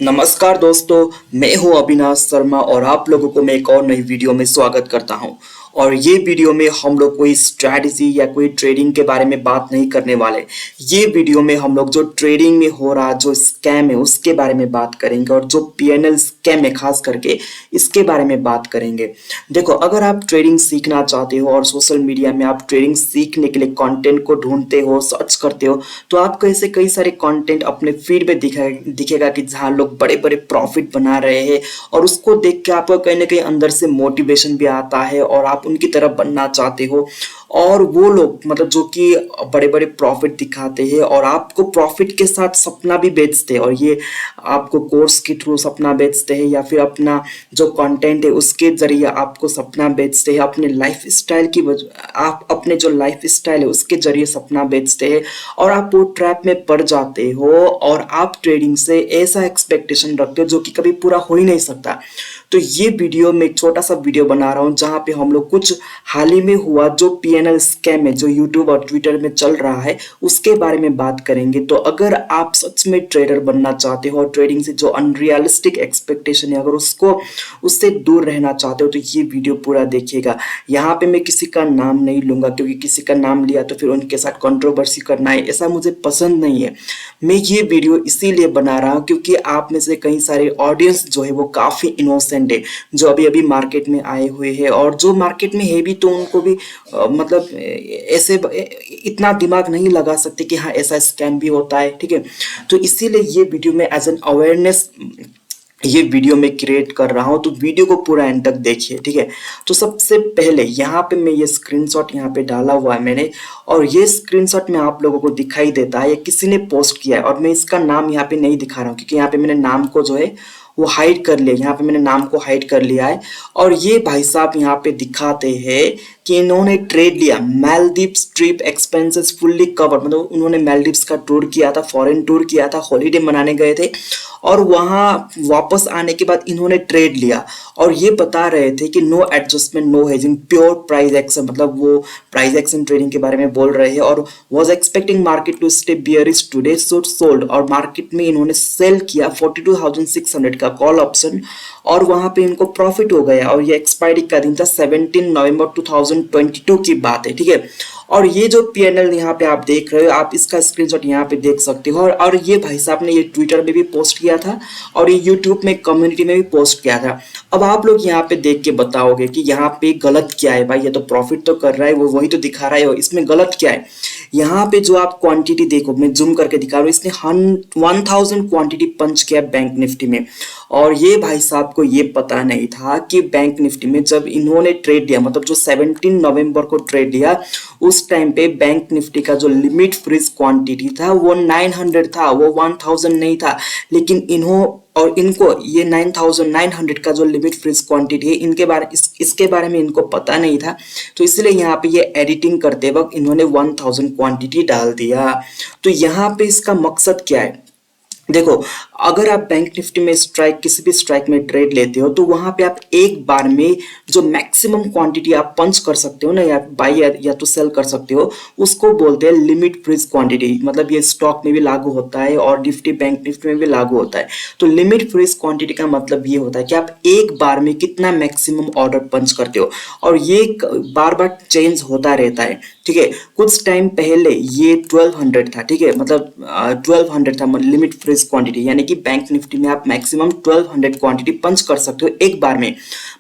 नमस्कार दोस्तों, मैं हूं अविनाश शर्मा और आप लोगों को मैं एक और नई वीडियो में स्वागत करता हूं। और ये वीडियो में हम लोग कोई स्ट्रैटेजी या कोई ट्रेडिंग के बारे में बात नहीं करने वाले। ये वीडियो में हम लोग जो ट्रेडिंग में हो रहा जो स्कैम है उसके बारे में बात करेंगे और जो पीएनएल स्कैम है खास करके इसके बारे में बात करेंगे। देखो, अगर आप ट्रेडिंग सीखना चाहते हो और सोशल मीडिया में आप ट्रेडिंग सीखने के लिए कंटेंट को ढूंढते हो, सर्च करते हो, तो आपको ऐसे कई सारे कंटेंट अपने फीड में दिखेगा कि जहाँ लोग बड़े बड़े प्रॉफिट बना रहे हैं और उसको देख के आपको कहीं ना कहीं अंदर से मोटिवेशन भी आता है और आप उनकी तरह बनना चाहते हो। और वो लोग मतलब जो कि बड़े बड़े प्रॉफिट दिखाते हैं और आपको प्रॉफिट के साथ सपना भी बेचते हैं, और ये आपको कोर्स के थ्रू सपना बेचते हैं या फिर अपना जो कंटेंट है उसके जरिए आपको सपना बेचते हैं, अपने लाइफ स्टाइल की आप अपने जो लाइफ स्टाइल है उसके जरिए सपना बेचते हैं और आप वो ट्रैप में पड़ जाते हो और आप ट्रेडिंग से ऐसा एक्सपेक्टेशन रखते हो जो कि कभी पूरा हो ही नहीं सकता। तो ये वीडियो में एक छोटा सा वीडियो बना रहा हूँ जहाँ पे हम लोग कुछ हाल ही में हुआ जो पीएनएल स्कैम है जो यूट्यूब और ट्विटर में चल रहा है उसके बारे में बात करेंगे। तो अगर आप सच में ट्रेडर बनना चाहते हो और ट्रेडिंग से जो अनरियलिस्टिक एक्सपेक्टेशन है अगर उसको उससे दूर रहना चाहते हो तो ये वीडियो पूरा देखिएगा। यहाँ पे मैं किसी का नाम नहीं लूंगा क्योंकि किसी का नाम लिया तो फिर उनके साथ कंट्रोवर्सी करना है, ऐसा मुझे पसंद नहीं है। मैं ये वीडियो इसीलिए बना रहा हूँ क्योंकि आप में से कई सारे ऑडियंस जो है वो काफ़ी इनोसेंट है, जो अभी अभी मार्केट में आए हुए हैं और जो मार्केट में है भी तो उनको भी मतलब ऐसे इतना दिमाग नहीं लगा सकते कि हाँ ऐसा स्कैम भी होता है। ठीक है, तो इसीलिए ये वीडियो में एज एन अवेयरनेस ये वीडियो में क्रिएट कर रहा हूं, तो वीडियो को पूरा एंड तक देखिए। ठीक है, तो सबसे पहले यहाँ पे मैं ये स्क्रीनशॉट यहाँ पे डाला हुआ है मैंने, और ये स्क्रीनशॉट में आप लोगों को दिखाई देता है ये किसी ने पोस्ट किया है और मैं इसका नाम यहाँ पे नहीं दिखा रहा हूँ क्योंकि यहाँ पे मैंने नाम को जो है वो हाइड कर लिया, यहाँ पे मैंने नाम को हाइड कर लिया है। और ये भाई साहब यहाँ पे दिखाते हैं कि इन्होंने ट्रेड लिया Maldives trip expenses fully cover, मतलब उन्होंने मालदीव्स का टूर किया था, फॉरेन टूर किया था, हॉलीडे मनाने गए थे और वहां वापस आने के बाद इन्होंने ट्रेड लिया और ये बता रहे थे कि no adjustment no hedging pure price action, मतलब वो प्राइस एक्शन ट्रेडिंग के बारे में बोल रहे हैं और was expecting market to stay bearish today so sold, और मार्केट में इन्होंने सेल किया 42,600 का कॉल ऑप्शन और वहां पे इनको प्रॉफिट हो गया और ये एक्सपायरी का दिन था 17 नवंबर 2022 की बात है। ठीक है, और ये जो पीएनएल यहाँ पे आप देख रहे हो आप इसका स्क्रीनशॉट यहाँ पे देख सकते हो और ये भाई साहब ने ये ट्विटर में भी पोस्ट किया था और ये यूट्यूब में कम्युनिटी में भी पोस्ट किया था। अब आप लोग यहाँ पे देख के बताओगे कि यहाँ पे गलत क्या है भाई, ये तो प्रॉफिट तो कर रहा है, वो वही तो दिखा रहा है, इसमें गलत क्या है। यहाँ पे जो आप क्वांटिटी देखो, मैं जूम करके दिखा रहा हूँ, इसने 1000 क्वांटिटी पंच किया बैंक निफ्टी में और ये भाई साहब को ये पता नहीं था कि बैंक निफ्टी में जब इन्होंने ट्रेड लिया मतलब जो 17 नवंबर को ट्रेड लिया उस टाइम पे बैंक निफ्टी का जो लिमिट फ्रीज क्वांटिटी था वो 900 था, वो 1000 नहीं था। लेकिन इनको ये 9900 का जो लिमिट फ्रीज क्वांटिटी है इसके बारे में इनको पता नहीं था, तो इसलिए यहाँ पे ये एडिटिंग करते वक्त इन्होंने 1000 क्वांटिटी डाल दिया। तो यहाँ पे इसका मकसद क्या है, देखो अगर आप बैंक निफ्टी में किसी भी स्ट्राइक में ट्रेड लेते हो तो वहां पे आप एक बार में जो मैक्सिमम क्वांटिटी आप पंच कर सकते हो ना, या बाई या तो सेल कर सकते हो, उसको बोलते हैं लिमिट फ्रीज क्वांटिटी। मतलब ये स्टॉक में भी लागू होता है और निफ्टी बैंक निफ्टी में भी लागू होता है। तो लिमिट फ्रीज क्वांटिटी का मतलब ये होता है कि आप एक बार में कितना मैक्सिमम ऑर्डर पंच करते हो और ये बार बार चेंज होता रहता है। ठीक है, कुछ टाइम पहले ये 1200 था, ठीक है, मतलब 1200 था लिमिट फ्रीज क्वांटिटी, यानी कि बैंक निफ्टी में आप मैक्सिमम 1200 क्वांटिटी पंच कर सकते हो एक बार में।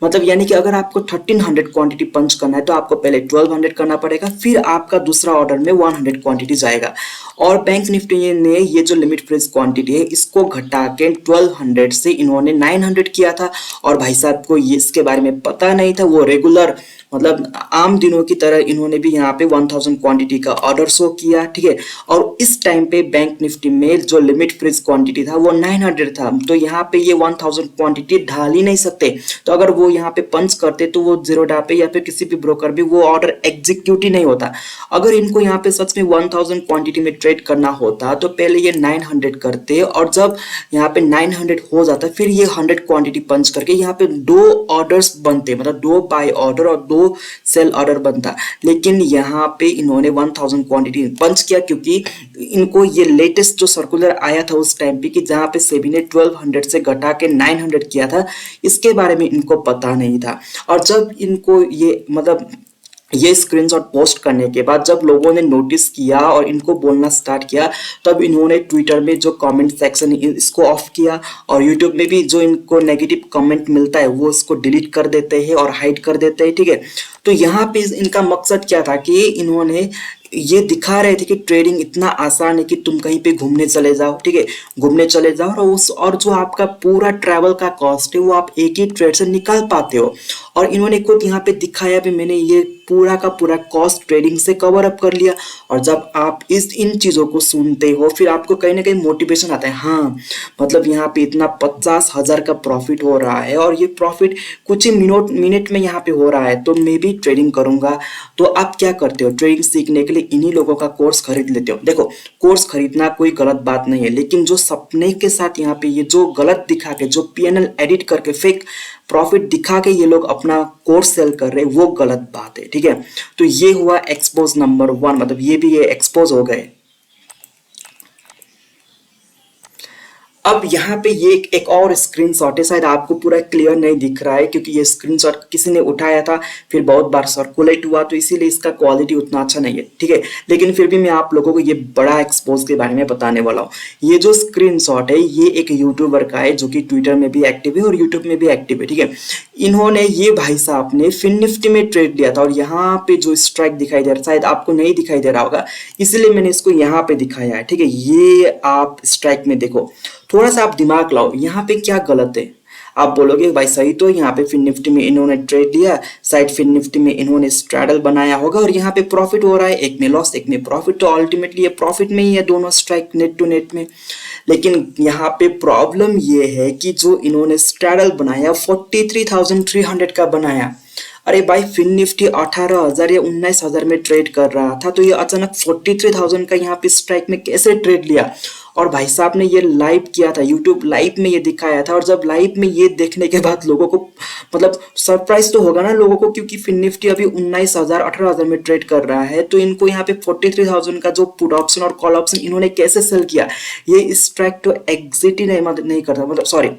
मतलब यानी कि अगर आपको 1300 क्वांटिटी पंच करना है तो आपको पहले 1200 करना पड़ेगा, फिर आपका दूसरा ऑर्डर में 100 क्वांटिटी जाएगा। और बैंक निफ्टी ने ये जो लिमिट फ्रीज क्वांटिटी है इसको घटा के 1200 से इन्होंने 900 किया था और भाई साहब को ये इसके बारे में पता नहीं था। वो रेगुलर मतलब आम दिनों की तरह इन्होंने भी यहाँ पे 1000 क्वांटिटी का ऑर्डर शो किया। ठीक है, और इस टाइम पे बैंक निफ्टी में जो लिमिट फ्रीज क्वांटिटी था वो 900 था, तो यहाँ पे ये 1000 क्वांटिटी ढाल ही नहीं सकते। तो अगर वो यहाँ पे पंच करते तो वो जीरोडा पे या फिर किसी भी ब्रोकर भी वो ऑर्डर एग्जीक्यूट ही नहीं होता। अगर इनको यहाँ पे सच में 1000 क्वांटिटी में ट्रेड करना होता तो पहले ये 900 करते और जब यहाँ पे 900 हो जाता फिर ये 100 क्वांटिटी पंच करके यहाँ पे 2 ऑर्डर्स बनते, मतलब 2 बाय ऑर्डर और 2 2 सेल ऑर्डर बनता, लेकिन यहाँ पे इन्होंने 1000 क्वांटिटी पंच किया, क्योंकि इनको ये लेटेस्ट जो सर्कुलर आया था उस टाइम पे कि जहाँ पे सेबी ने 1200 से घटा के 900 किया था, इसके बारे में इनको पता नहीं था। और जब इनको ये मतलब ये स्क्रीनशॉट पोस्ट करने के बाद जब लोगों ने नोटिस किया और इनको बोलना स्टार्ट किया, तब इन्होंने ट्विटर में जो कमेंट सेक्शन इसको ऑफ किया, और यूट्यूब में भी जो इनको नेगेटिव कमेंट मिलता है वो इसको डिलीट कर देते हैं और हाइड कर देते हैं, ठीक है। तो यहाँ पे इनका मकसद क्या था कि इन्होंने ये दिखा रहे थे कि ट्रेडिंग इतना आसान है कि तुम कहीं पे घूमने चले जाओ, ठीक है, घूमने चले जाओ और जो आपका पूरा ट्रैवल का कॉस्ट है वो आप एक ही ट्रेड से निकाल पाते हो। और इन्होंने खुद यहाँ पे दिखाया भी, मैंने ये पूरा का पूरा कॉस्ट ट्रेडिंग से कवर अप कर लिया। और जब आप इन चीज़ों को सुनते हो फिर आपको कहीं ना कहीं मोटिवेशन आता है, हाँ मतलब यहाँ पे इतना 50,000 का प्रॉफिट हो रहा है और ये प्रॉफिट कुछ ही मिनट में यहाँ पे हो रहा है, तो मैं भी ट्रेडिंग करूंगा। तो आप क्या करते हो, ट्रेडिंग सीखने के लिए इन्हीं लोगों का कोर्स खरीद लेते हो। देखो, कोर्स खरीदना कोई गलत बात नहीं है, लेकिन जो सपने के साथ यहाँ पे ये जो गलत दिखा के, जो पीएनएल एडिट करके फेक प्रॉफिट दिखा के ये लोग अपना कोर्स सेल कर रहे हैं, वो गलत बात है, ठीक है। तो ये हुआ एक्सपोज नंबर 1, मतलब ये भी ये एक्सपोज हो गए। अब यहाँ पे ये एक और स्क्रीनशॉट है, शायद आपको पूरा क्लियर नहीं दिख रहा है क्योंकि ये स्क्रीनशॉट किसी ने उठाया था, फिर बहुत बार सर्कुलेट हुआ, तो इसीलिए इसका क्वालिटी उतना अच्छा नहीं है, ठीक है। लेकिन फिर भी मैं आप लोगों को ये बड़ा एक्सपोज के बारे में बताने वाला हूँ। ये जो स्क्रीनशॉट है ये एक यूट्यूबर का है जो कि ट्विटर में भी एक्टिव है और यूट्यूब में भी एक्टिव है, ठीक है। इन्होंने, ये भाई साहब ने फिन निफ्टी में ट्रेड लिया था और यहाँ पे जो स्ट्राइक दिखाई दे रहा है, शायद आपको नहीं दिखाई दे रहा होगा, इसलिए मैंने इसको यहाँ पे दिखाया है, ठीक है। ये आप स्ट्राइक में देखो, थोड़ा सा आप दिमाग लाओ, यहाँ पे क्या गलत है। आप बोलोगे भाई सही तो, यहाँ पे फिन निफ्टी में इन्होंने ट्रेड लिया, शायद फिन निफ्टी में इन्होंने स्ट्रैडल बनाया होगा और यहाँ पे प्रॉफिट हो रहा है, एक में लॉस एक में प्रॉफिट, तो अल्टीमेटली ये प्रॉफिट में ही है दोनों स्ट्राइक नेट टू नेट में। लेकिन यहाँ पे प्रॉब्लम ये है कि जो इन्होंने स्ट्रैडल बनाया 43,300 का बनाया। अरे भाई, फिन निफ्टी 18,000 या 19,000 में ट्रेड कर रहा था, तो ये अचानक 43,000 का यहाँ पे स्ट्राइक में कैसे ट्रेड लिया। और भाई साहब ने ये लाइव किया था, यूट्यूब लाइव में ये दिखाया था। और जब लाइव में ये देखने के बाद लोगों को मतलब सरप्राइज तो होगा ना लोगों को, क्योंकि फिन निफ्टी अभी 19,000 18,000 में ट्रेड कर रहा है, तो इनको यहाँ पे 43,000 का जो पुट ऑप्शन और कॉल ऑप्शन इन्होंने कैसे सेल किया। ये स्ट्राइक तो एग्जिट ही नहीं करता, मतलब सॉरी,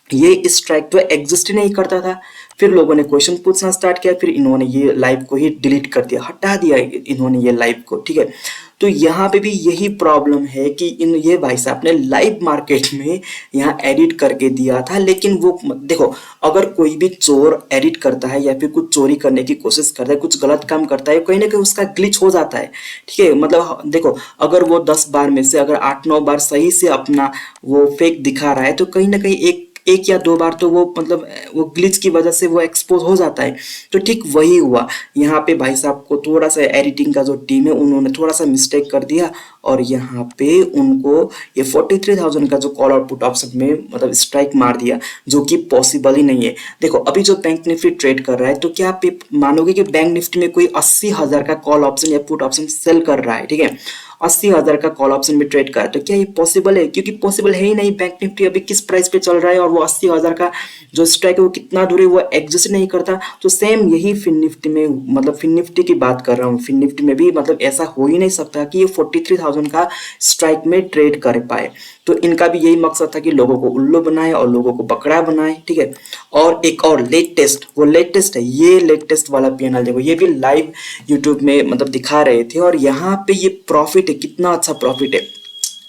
ये स्ट्राइक तो एग्जिस्ट ही नहीं करता था। फिर लोगों ने क्वेश्चन पूछना स्टार्ट किया, फिर इन्होंने ये लाइव को ही डिलीट कर दिया, हटा दिया इन्होंने ये लाइव को, ठीक है। तो यहाँ पे भी यही प्रॉब्लम है कि ये भाई साहब ने लाइव मार्केट में यहाँ एडिट करके दिया था, लेकिन वो देखो, अगर कोई भी चोर एडिट करता है या फिर कुछ चोरी करने की कोशिश करता है, कुछ गलत काम करता है, कहीं ना कहीं उसका ग्लिच हो जाता है, ठीक है। मतलब देखो, अगर वो 10 बार में से अगर 8-9 बार सही से अपना वो फेक दिखा रहा है, तो कहीं ना कहीं एक या 2 बार तो वो मतलब वो ग्लिच की वजह से वो एक्सपोज हो जाता है। तो ठीक वही हुआ यहाँ पे, भाई साहब को थोड़ा सा एडिटिंग का जो टीम है उन्होंने थोड़ा सा मिस्टेक कर दिया और यहाँ पे उनको ये 43,000 का जो कॉल और पुट ऑप्शन में मतलब स्ट्राइक मार दिया, जो कि पॉसिबल ही नहीं है। देखो, अभी जो बैंक निफ्टी ट्रेड कर रहा है, तो क्या आप मानोगे कि बैंक निफ्टी में कोई 80,000 का कॉल ऑप्शन या पुट ऑप्शन सेल कर रहा है, ठीक है, 80,000 का कॉल ऑप्शन में ट्रेड कर, तो क्या ये पॉसिबल है? क्योंकि पॉसिबल है ही नहीं। बैंक निफ्टी अभी किस प्राइस पे चल रहा है और वो 80,000 का जो स्ट्राइक है वो कितना दूर है, वो एग्जिस्ट नहीं करता। तो सेम यही फिन निफ्टी में, मतलब फिन निफ्टी की बात कर रहा हूँ, फिन निफ्टी में भी मतलब ऐसा हो ही नहीं सकता कि ये 43,000 का स्ट्राइक में ट्रेड कर पाए। तो इनका भी यही मकसद था कि लोगों को उल्लू बनाए और लोगों को बकरा बनाए, ठीक है। और एक और लेटेस्ट, वो लेटेस्ट है, ये लेटेस्ट वाला पीएनएल देखो, ये भी लाइव यूट्यूब में मतलब दिखा रहे थे और यहाँ पे ये प्रॉफिट है, कितना अच्छा प्रॉफिट है,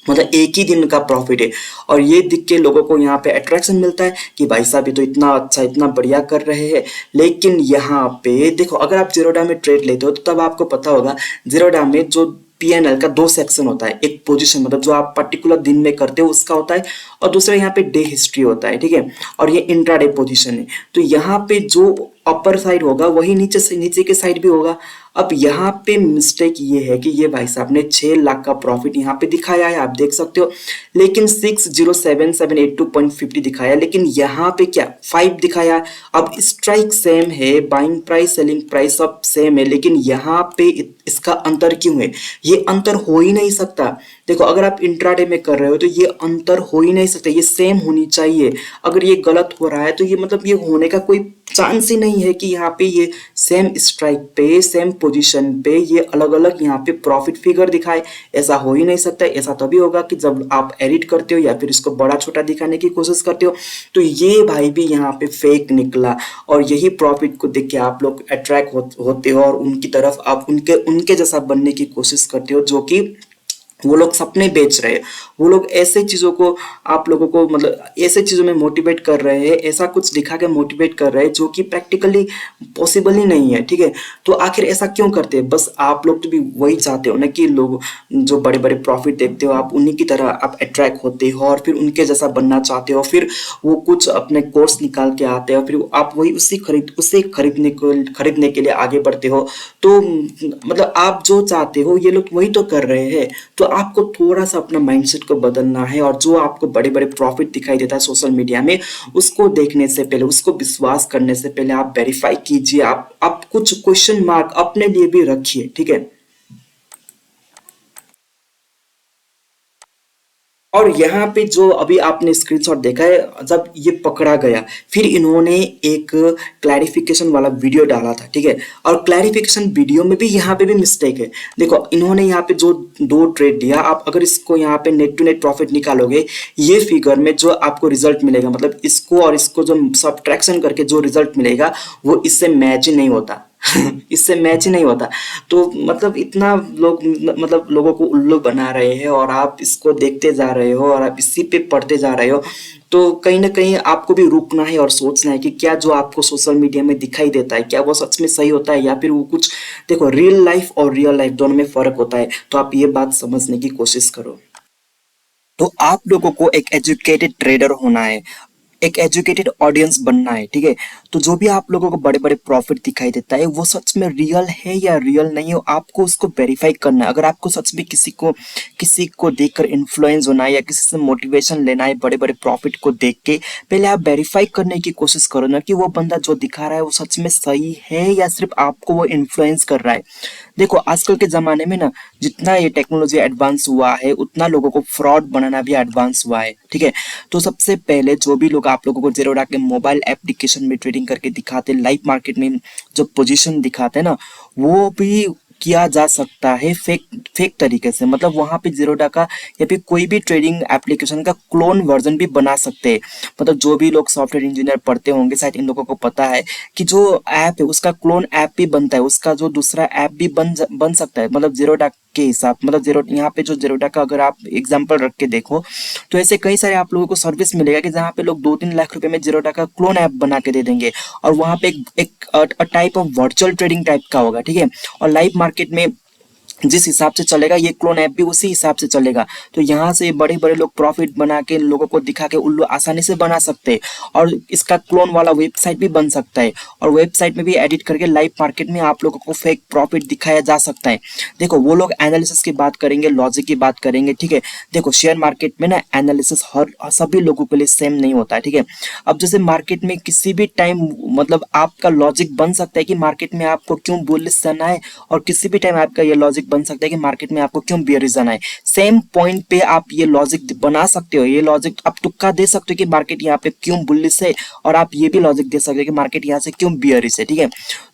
मतलब एक ही दिन का प्रॉफिट है। और ये दिख के लोगों को यहाँ पे अट्रैक्शन मिलता है कि भाई साहब ये तो इतना अच्छा इतना बढ़िया कर रहे हैं। लेकिन यहाँ पे देखो, अगर आप जीरोडा में ट्रेड लेते हो तो तब आपको पता होगा जीरोडा में जो पीएनएल का 2 सेक्शन होता है, एक पोजीशन मतलब जो आप पर्टिकुलर दिन में करते हो उसका होता है, और दूसरा यहाँ पे डे हिस्ट्री होता है, ठीक है। और ये इंट्राडे पोजीशन है, तो यहाँ पे जो अपर साइड होगा वही नीचे के साइड भी होगा। अब यहाँ पे मिस्टेक ये है कि ये भाई साहब ने 6 लाख का प्रॉफिट यहाँ पे दिखाया है, आप देख सकते हो, लेकिन 607782.50 दिखाया, लेकिन यहाँ पे क्या 5 दिखाया। अब स्ट्राइक सेम है, बाइंग प्राइस सेलिंग प्राइस सब सेम है, लेकिन यहाँ पे इसका अंतर क्यों है? ये अंतर हो ही नहीं सकता। देखो अगर आप इंट्राडे में कर रहे हो तो ये अंतर हो ही नहीं सकता, ये सेम होनी चाहिए। अगर ये गलत हो रहा है तो ये मतलब ये होने का कोई चांस ही नहीं है कि यहाँ पे ये सेम स्ट्राइक पे सेम पोजीशन पे ये अलग अलग यहाँ पे प्रॉफिट फिगर दिखाए। ऐसा हो ही नहीं सकता। ऐसा तभी होगा कि जब आप एडिट करते हो या फिर इसको बड़ा छोटा दिखाने की कोशिश करते हो। तो ये भाई भी यहाँ पे फेक निकला और यही प्रॉफिट को देख के आप लोग अट्रैक्ट होते हो और उनकी तरफ आप उनके उनके जैसा बनने की कोशिश करते हो, जो कि वो लोग सपने बेच रहे हैं। वो लोग ऐसे चीजों को आप लोगों को मतलब ऐसे चीजों में मोटिवेट कर रहे हैं, ऐसा कुछ दिखा के मोटिवेट कर रहे हैं जो कि प्रैक्टिकली पॉसिबल ही नहीं है। ठीक है, तो आखिर ऐसा क्यों करते हैं? बस आप लोग तो भी वही चाहते हो ना कि लोग जो बड़े बड़े प्रॉफिट देखते हो आप उन्हीं की तरह आप अट्रैक्ट होते हो और फिर उनके जैसा बनना चाहते हो। फिर वो कुछ अपने कोर्स निकाल के आते हैं, फिर आप वही उसे खरीदने के लिए आगे बढ़ते हो। तो मतलब आप जो चाहते हो ये लोग वही तो कर रहे हैं। तो आपको थोड़ा सा अपना माइंडसेट को बदलना है और जो आपको बड़े बड़े प्रॉफिट दिखाई देता है सोशल मीडिया में, उसको देखने से पहले, उसको विश्वास करने से पहले आप वेरीफाई कीजिए। आप कुछ क्वेश्चन मार्क अपने लिए भी रखिए। ठीक है, और यहाँ पे जो अभी आपने स्क्रीनशॉट देखा है, जब ये पकड़ा गया फिर इन्होंने एक क्लैरिफिकेशन वाला वीडियो डाला था। ठीक है, और क्लैरिफिकेशन वीडियो में भी यहाँ पे भी मिस्टेक है। देखो इन्होंने यहाँ पे जो दो ट्रेड दिया, आप अगर इसको यहाँ पे नेट टू नेट प्रॉफिट निकालोगे, ये फिगर में जो आपको रिजल्ट मिलेगा, मतलब इसको और इसको जो सब्ट्रैक्शन करके जो रिजल्ट मिलेगा वो इससे मैच ही नहीं होता। इससे मैच ही नहीं होता। तो मतलब इतना लोग मतलब लोगों को उल्लू बना रहे हैं और आप इसको देखते जा रहे हो और आप इसी पे पढ़ते जा रहे हो। तो कहीं ना कहीं आपको भी रुकना है और सोचना है कि क्या जो आपको सोशल मीडिया में दिखाई देता है क्या वो सच में सही होता है या फिर वो कुछ। देखो रियल लाइफ और रियल लाइफ दोनों में फर्क होता है, तो आप ये बात समझने की कोशिश करो। तो आप लोगों को एक एजुकेटेड ट्रेडर होना है, एक एजुकेटेड ऑडियंस बनना है। ठीक है, तो जो भी आप लोगों को बड़े बड़े प्रॉफिट दिखाई देता है वो सच में रियल है या रियल नहीं है, आपको उसको वेरीफाई करना है। अगर आपको सच में किसी को देखकर इन्फ्लुएंस होना है या किसी से मोटिवेशन लेना है बड़े बड़े प्रॉफिट को देख के, पहले आप वेरीफाई करने की कोशिश करो ना कि वो बंदा जो दिखा रहा है वो सच में सही है या सिर्फ आपको वो इन्फ्लुएंस कर रहा है। देखो आजकल के ज़माने में ना जितना ये टेक्नोलॉजी एडवांस हुआ है उतना लोगों को फ्रॉड बनाना भी एडवांस हुआ है। ठीक है, तो सबसे पहले जो भी लोग आप लोगों को ज़ेरोधा के मोबाइल एप्लीकेशन में ट्रेडिंग करके दिखाते हैं, लाइव मार्केट में जो पोजीशन दिखाते हैं ना, वो भी किया जा सकता है फेक फेक तरीके से। मतलब वहां पे ज़ेरोधा का या फिर कोई भी ट्रेडिंग एप्लीकेशन का क्लोन वर्जन भी बना सकते हैं। मतलब जो भी लोग सॉफ्टवेयर इंजीनियर पढ़ते होंगे शायद इन लोगों को पता है कि जो ऐप है उसका क्लोन ऐप भी बनता है, उसका जो दूसरा ऐप भी बन सकता है। मतलब ज़ेरोधा के हिसाब मतलब जीरो यहाँ पे जो ज़ेरोधा का अगर आप एग्जांपल रख के देखो तो ऐसे कई सारे आप लोगों को सर्विस मिलेगा कि जहाँ पे लोग 2-3 लाख रुपए में ज़ेरोधा का क्लोन ऐप बना के दे देंगे और वहाँ पे एक type of virtual trading type का होगा। ठीक है, और लाइव मार्केट में जिस हिसाब से चलेगा ये क्लोन ऐप भी उसी हिसाब से चलेगा। तो यहाँ से बड़े बड़े लोग प्रॉफिट बना के लोगों को दिखा के उल्लू आसानी से बना सकते हैं और इसका क्लोन वाला वेबसाइट भी बन सकता है और वेबसाइट में भी एडिट करके लाइव मार्केट में आप लोगों को फेक प्रॉफिट दिखाया जा सकता है। देखो वो लोग एनालिसिस की बात करेंगे, लॉजिक की बात करेंगे। ठीक है, देखो शेयर मार्केट में ना एनालिसिस हर सभी लोगों के लिए सेम नहीं होता है। ठीक है, अब जैसे मार्केट में किसी भी टाइम मतलब आपका लॉजिक बन सकता है कि मार्केट में आपको क्यों बुलिश जाना है और किसी भी टाइम आपका ये लॉजिक बन सकता है कि मार्केट में आपको क्यों बेयरिश जाना है। सेम पॉइंट पे आप ये लॉजिक बना सकते हो, ये लॉजिक आप तुक्का दे सकते हो कि मार्केट यहाँ पे क्यों बुलिश है और आप ये भी लॉजिक दे सकते हो कि मार्केट यहाँ से क्यों बेयरिश है। ठीक है,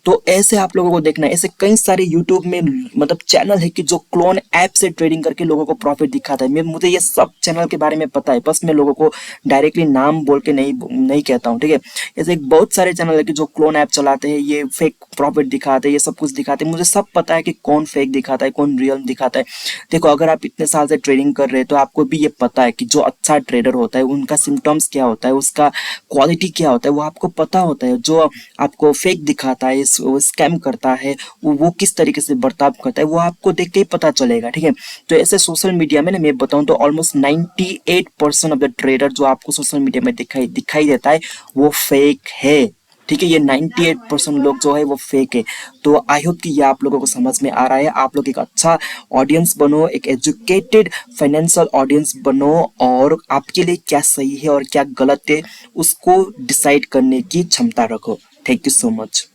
तो ऐसे आप लोगों को देखना है। ऐसे कई सारे यूट्यूब में मतलब चैनल है कि जो क्लोन ऐप से ट्रेडिंग करके लोगों को प्रॉफिट दिखाता है। मुझे ये सब चैनल के बारे में पता है, बस मैं लोगों को डायरेक्टली नाम बोल के नहीं कहता हूँ। ठीक है, ऐसे बहुत सारे चैनल है कि जो क्लोन ऐप चलाते हैं, ये फेक प्रॉफिट दिखाते हैं, ये सब कुछ दिखाते हैं। मुझे सब पता है कि कौन फेक दिखाता है कौन रियल दिखाता है। देखो अगर आप इतने साल से ट्रेडिंग कर रहे हैं तो आपको भी ये पता है कि जो अच्छा ट्रेडर होता है उनका सिम्टम्स क्या होता है, उसका क्वालिटी क्या होता है, वो आपको पता होता है। जो आपको फेक दिखाता है, वो स्कैम करता है, वो किस तरीके से बर्ताव करता है, वो आपको देख के ही पता चलेगा। ठीक है, तो ऐसे सोशल मीडिया में ना मैं बताऊं तो ऑलमोस्ट 98% ऑफ द ट्रेडर जो आपको सोशल मीडिया में दिखाई देता है वो फेक है। ठीक है, ये 98% लोग जो है वो फेक है। तो आई होप कि ये आप लोगों को समझ में आ रहा है। आप लोग एक अच्छा ऑडियंस बनो, एक एजुकेटेड फाइनेंशियल ऑडियंस बनो और आपके लिए क्या सही है और क्या गलत है उसको डिसाइड करने की क्षमता रखो। Thank you so much.